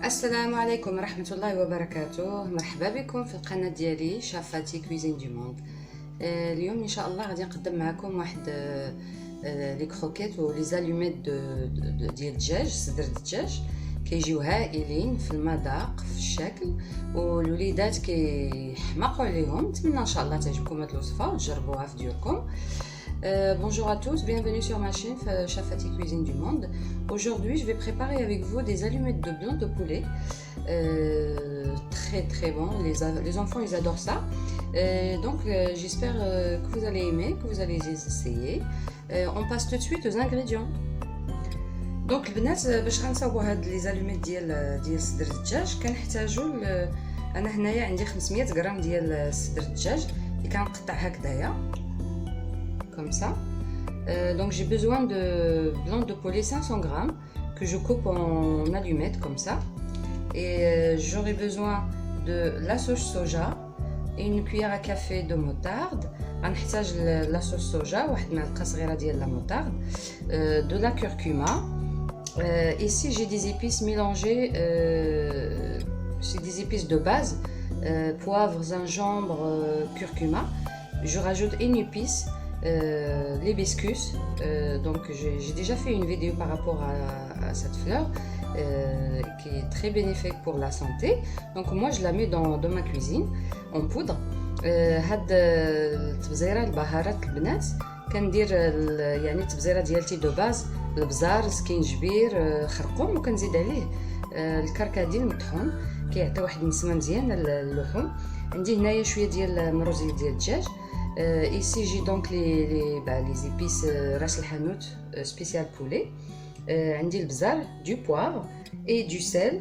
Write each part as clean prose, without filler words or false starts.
السلام عليكم ورحمة الله وبركاته. مرحبا بكم في القناة ديالي شافاتي كويزين دو موند. اليوم ان شاء الله غادي نقدم معكم واحد لي كروكيت و لي زالوميت ديال الدجاج، صدر الدجاج كيجيو هائلين في المذاق في الشكل، والوليدات كيحماقوا عليهم. نتمنى ان شاء الله تعجبكم هاد الوصفه وتجربوها في ديوركم. Bonjour à tous, bienvenue sur ma chaîne Chafati Cuisine du Monde. Aujourd'hui, je vais préparer avec vous des allumettes de blanc de poulet. Très très bon, les enfants ils adorent ça. Donc j'espère que vous allez aimer, que vous allez les essayer. On passe tout de suite aux ingrédients. Donc البنات باش غنصاوبوا هاد لي زالوميت ديال صدر الدجاج كنحتاجوا انا هنايا عندي 500 غرام ديال صدر الدجاج اللي كنقطع هكذايا comme ça. Donc j'ai besoin de blanc de poulet 500 grammes que je coupe en allumettes comme ça. Et j'aurai besoin de la sauce soja et une cuillère à café de moutarde. غنحتاج la sauce soja واحد معلقه صغيره ديال la moutarde, de la curcuma. Ici j'ai des épices mélangées, c'est des épices de base, poivre, gingembre, curcuma. Je rajoute une épice, l'hibiscus. Donc j'ai déjà fait une vidéo par rapport à cette fleur qui est très bénéfique pour la santé. Donc moi je la mets dans ma cuisine en poudre. هاد التبزيره البهارات البنات كندير يعني التبزيره ديالتي دو باز البزار سكينجبير خرقوم وكنزيد عليه الكركديه المطحون كيعطي واحد النسمه مزيانه للحوم. عندي هنايا شويه ديال مروزيه ديال الدجاج. Ici j'ai donc les épices راس الحانوت spécial poulet. عندي البزار, du poivre et du sel,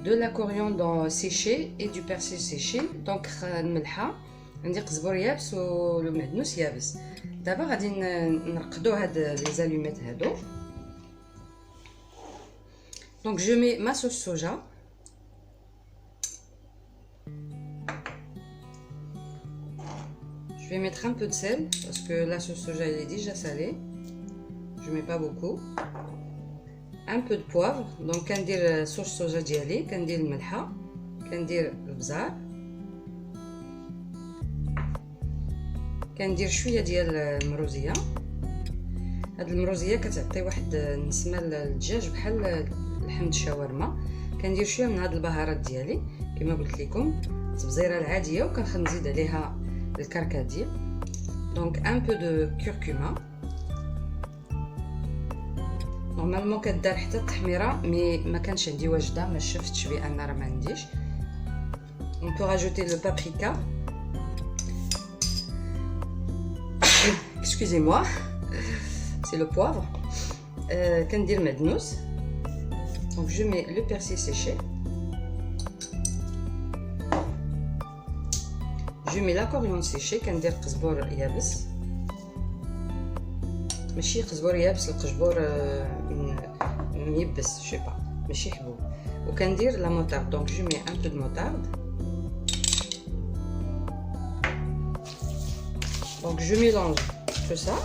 de la coriandre séchée et du persil séché. Donc الملحه عندي قزبر يابس والمعدنوس يابس. دابا غادي نرقدو هاد لي زالوميت هادو. Donc je mets ma sauce soja. Je vais mettre un peu de sel parce que la sauce soja elle est déjà salée. Je mets pas beaucoup. Un peu de poivre. Donc كندير sauce soja ديالي, كندير الملحه, كندير البزار, كندير شويه ديال المروزيه. هاد المروزيه كتعطي واحد النسمه للدجاج بحال لحم الشاورما. كندير شويه من هاد البهارات ديالي كما قلت لكم, التبزيره العاديه, وكنزيد عليها الكركديه. دونك ان بو دو كوركوما. نورمالمون كدار حتى التحميره مي ما كانش عندي واجده, ما شفتش بان راه ما عنديش. on peut rajouter le paprika. Excusez-moi, c'est le poivre. كندير معدنوس. Donc je mets le persil séché. Je mets la coriandre séchée. كندير قزبور يابس, ماشي قزبور يابس, القزبور ميبس je sais pas, ماشي حبوب. وكندير la moutarde. Donc je mets un peu de moutarde. Donc je mélange tout ça.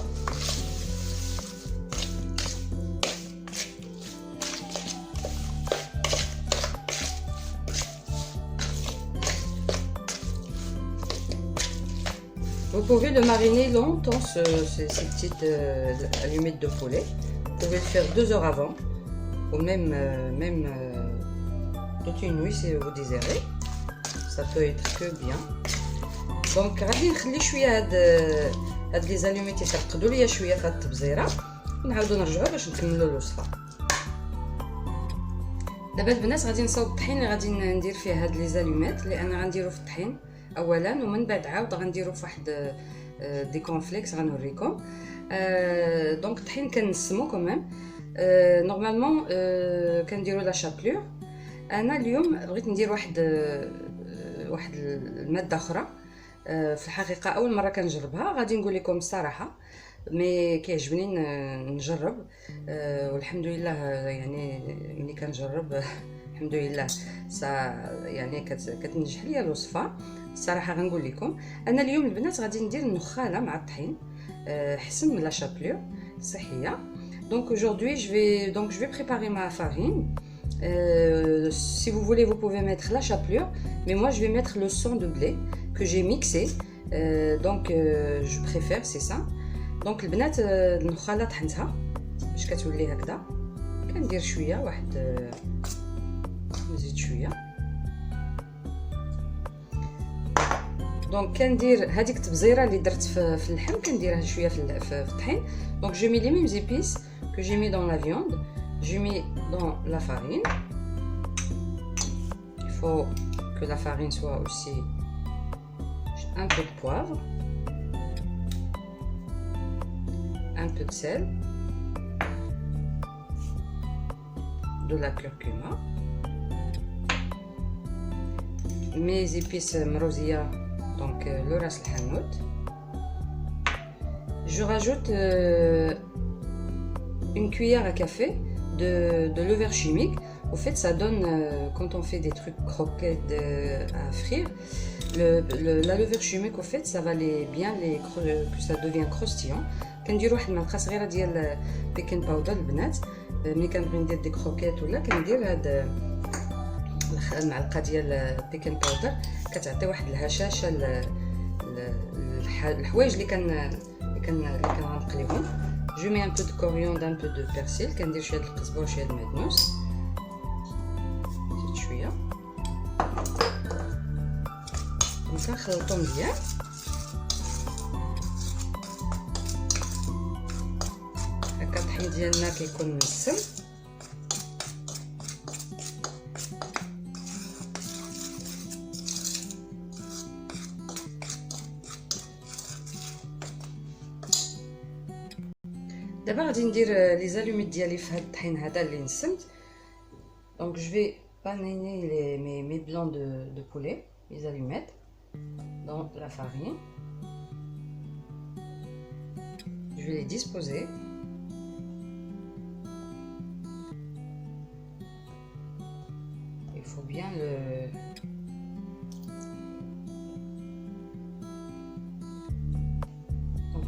Vous pouvez le mariner longtemps, ces petites allumettes de poulet. Vous pouvez le faire 2 heures avant, ou même toute une nuit si vous désirez. Ça peut être que bien. دونك غادي نخلي شويه هاد لي زالوميت يترقدوا ليا شويه في هاد التبزيره, ونعاودو نرجعوا باش نكملوا الوصفه. دابا البنات غادي نصاوب الطحين اللي غادي ندير فيه هاد لي زالوميت, لان غنديرو في الطحين اولا, ومن بعد عاود غنديرو في واحد دي كونفليكس غنوريكم. دونك الطحين كنسمو كوميم. نورمالمون كنديرو لا شابلور. انا اليوم بغيت ندير واحد الماده اخرى. في الحقيقه اول مره كنجربها, غادي نقول لكم الصراحه مي كيعجبني نجرب. والحمد لله يعني ملي كنجرب الحمد لله يعني كتنجح ليا الوصفه. الصراحه غنقول لكم انا اليوم البنات غادي ندير النخاله مع الطحين, حسن من لا شابلور صحيه. Donc aujourd'hui je vais préparer ma farine. Si vous voulez, vous pouvez mettre la chapelure, mais moi je vais mettre le son de blé que j'ai mixé. Donc je préfère, c'est ça. Donc البنات النخاله طحنتها باش كتولي هكذا. كندير شويه واحد نزيد شويه. دونك كندير هذيك التبزيره اللي درت في اللحم كنديرها شويه في الطحين. دونك جو مي لي ميم épices que j'ai mis dans la viande, j'ai mis dans la farine. Il faut que la farine soit aussi un peu de poivre, un peu de sel, de la curcuma, mes épices mrozia, donc le ras el hanout. Je rajoute une cuillère à café de levure chimique. Au fait, ça donne, quand on fait des trucs croquettes à frire, la levure chimique, au fait, ça va que ça devient croustillant. كندير واحد المعلقه صغيره ديال بيكين باودر البنات ملي كنبغي ندير دي كروكيت ولا كندير هاد المعلقه ديال بيكين باودر كتعطي واحد الهشاشه الحوايج اللي كنقليهم. جو مي ان بو دو كوريوندر ان بو دو بيرسيل كندير شويه د القزبر وشويه د المعدنوس زيد شويه ونخلطهم مزيان. هكا الطحين ديالنا كيكون منسم. دابا غادي ندير لي زالوميت ديالي في هاد الطحين هذا اللي نسمت. دونك جو في بانيني مي بلون دو بولي لي زالوميت dans la farine. Je vais les disposer. Il faut bien le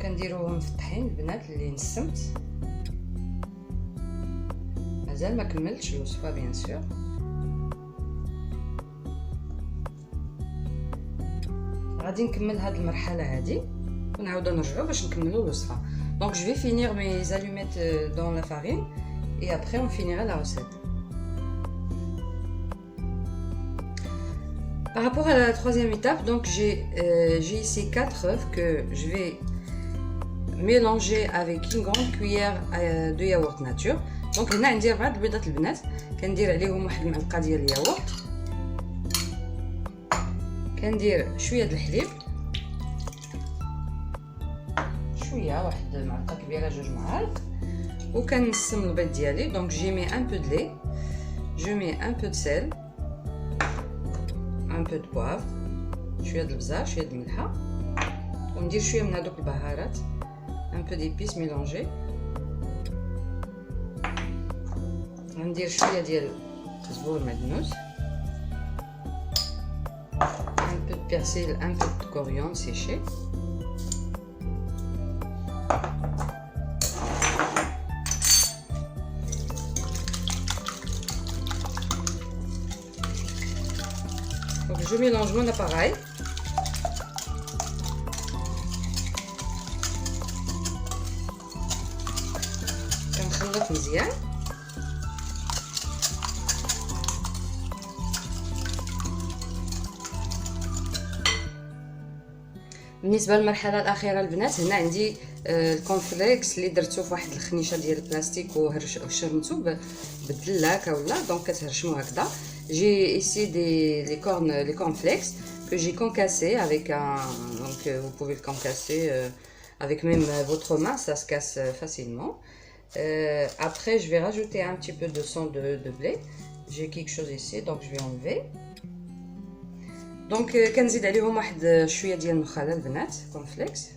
كنديروهم في الطحين البنات اللي نسمت. مازال ما كملتش الوصفه بيان سور. غادي نكمل هاد المرحله هادي ونعاودو نرجعو باش نكملو الوصفه. دونك جو في فينير مي زالوميت دون لا فارين et après on finira la recette. Par rapport à la troisième étape, donc j'ai ici 4 œufs que je vais mélanger avec une grande cuillère de yaourt nature. Donc هنا عندي 4 البيضات البنات كندير عليهم واحد المعلقه ديال الياغورت. كندير شويه د الحليب شويه واحد المعلقه كبيره 2 معالق وكنسم البيض ديالي. دونك جي مي ان بو د لي جو مي ان بو د سيل ان بو د بوافر شويه د البزار شويه د الملحه وندير شويه من هذوك البهارات un peu d'épices mélangées. غندير شويه ديال القزبر المعدنوس un peu de persil un peu de coriandre séché donc je mélange mon appareil. كنخلط مزيان. بالنسبه للمرحله الاخيره البنات هنا عندي الكونفليكس اللي درتو في واحد الخنيشه ديال البلاستيك وشرمتو بالدلاكه ولا دونك كتهرشمو هكذا. J'ai ici les cornflakes que j'ai concassés avec un donc vous pouvez le concasser avec même votre main, ça se casse facilement. Après je vais rajouter un petit peu de sang de blé. J'ai quelque chose ici donc je vais enlever. Donc كنزيد عليهم واحد شويه ديال النخاله البنات كونفليكس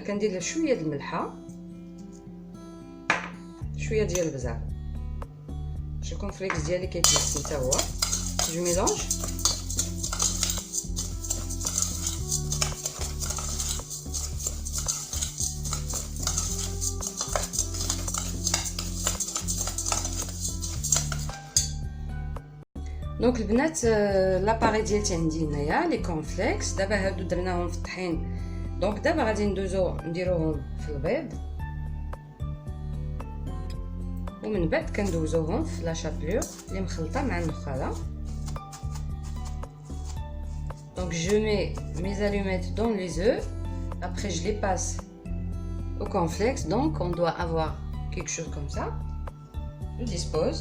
كندير شويه د الملحه شويه ديال البزار باش الكونفليكس ديالي كيتمسن حتى هو. جو ميلونج دونك البنات لاباري ديالتي عندي هنايا لي كونفليكس. دابا هادو درناهم في الطحين، دونك دابا غادي نديروهم في البيض، ومن بعد كندوزوهم في لا شابلور اللي مخلطه مع النخاله. Donc je mets mes allumettes dans les œufs, après je les passe au cornflakes. Donc on doit avoir quelque chose comme ça. Je dispose.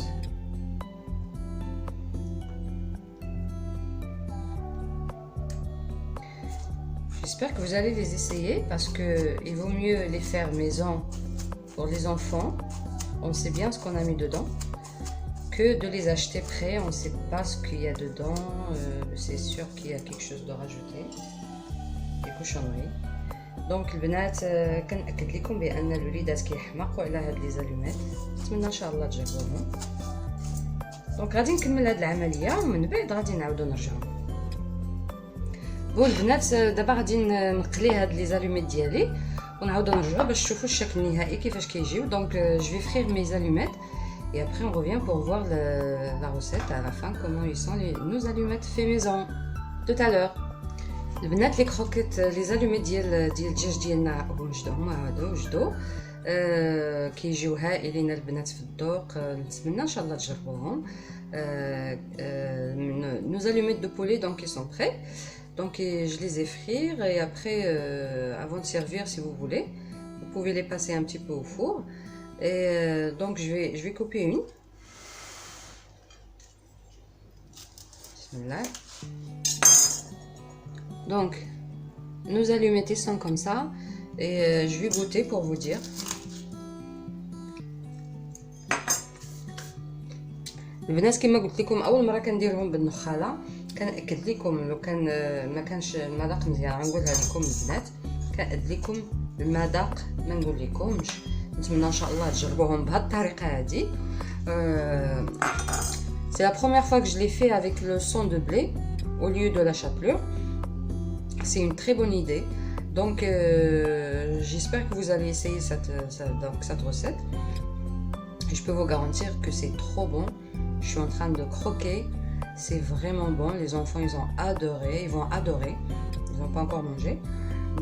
J'espère que vous allez les essayer parce que il vaut mieux les faire maison pour les enfants. On sait bien ce qu'on a mis dedans que de les acheter prêts. On ne sait pas ce qu'il y a dedans. C'est sûr qu'il y a quelque chose de rajouté, des cochonneries. Donc البنات كنأكد لكم بأن الوليدات كيحماقوا على هاد لي زالوميت. نتمنى ان شاء الله تجربوهم. دونك غادي نكمل هاد العمليه ومن بعد غادي نعاودو نرجعو. بون البنات دابا غادي نقلي هاد لي زالوميت ديالي ونعاودو نرجعو باش تشوفوا الشكل النهائي كيفاش كيجيو. دونك je vais frire mes allumettes et après on revient pour voir la recette à la fin, comment ils sont nos allumettes fait maison. Tout à l'heure البنات لي كروكيت لي زالوميت ديال الدجاج ديالنا وجدو هما هادو وجدو كيجيو هائلين البنات في الذوق. نتمنى ان شاء الله تجربوهم. nos allumettes de poulet donc ils sont prêts. Donc je les ai frire et après avant de servir si vous voulez vous pouvez les passer un petit peu au four. Et donc je vais couper une. Bismillah. Donc nos allumettes sont comme ça et je vais goûter pour vous dire. البنات كما قلت لكم اول مره كنديرهم بالنخاله، كنأكد لكم لو كان ما كانش المذاق مزيان غنقولها لكم البنات، كنأكد لكم المذاق ما نقول لكمش. نتمنى ان شاء الله تجربوهم بهذه الطريقه هذه. C'est la première fois que je l'ai fait avec le son de blé au lieu de la chapelure. C'est une très bonne idée. Donc j'espère que vous allez essayer cette recette. Et je peux vous garantir que c'est trop bon. Je suis en train de croquer. C'est vraiment bon. Les enfants, ils ont adoré. Ils vont adorer. Ils n'ont pas encore mangé.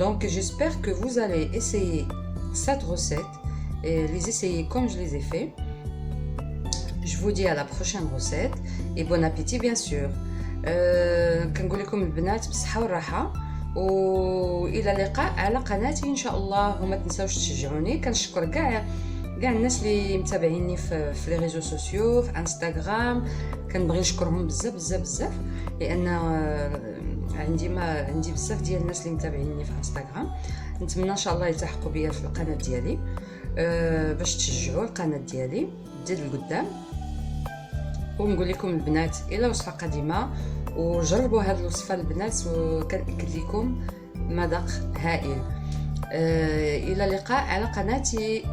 Donc j'espère que vous allez essayer cette recette et les essayer comme je les ai fait. Je vous dis à la prochaine recette et bon appétit bien sûr. كنقول لكم البنات بالصحة والراحة والى اللقاء على قناتي ان شاء الله. وما تنساوش تشجعوني. كنشكر كاع الناس اللي متابعيني في لي ريزو سوسيو في انستغرام. كنبغي نشكرهم بزاف لان عندي بزاف ديال الناس اللي متابعيني في انستغرام. نتمنى ان شاء الله يلتحقوا بيا في القناه ديالي باش تشجعوا القناه ديالي تزيد لقدام. ونقول لكم البنات الى وصفه قديمه وجربوا هذه الوصفه البنات وكنأكد لكم مذاق هائل. الى اللقاء على قناتي.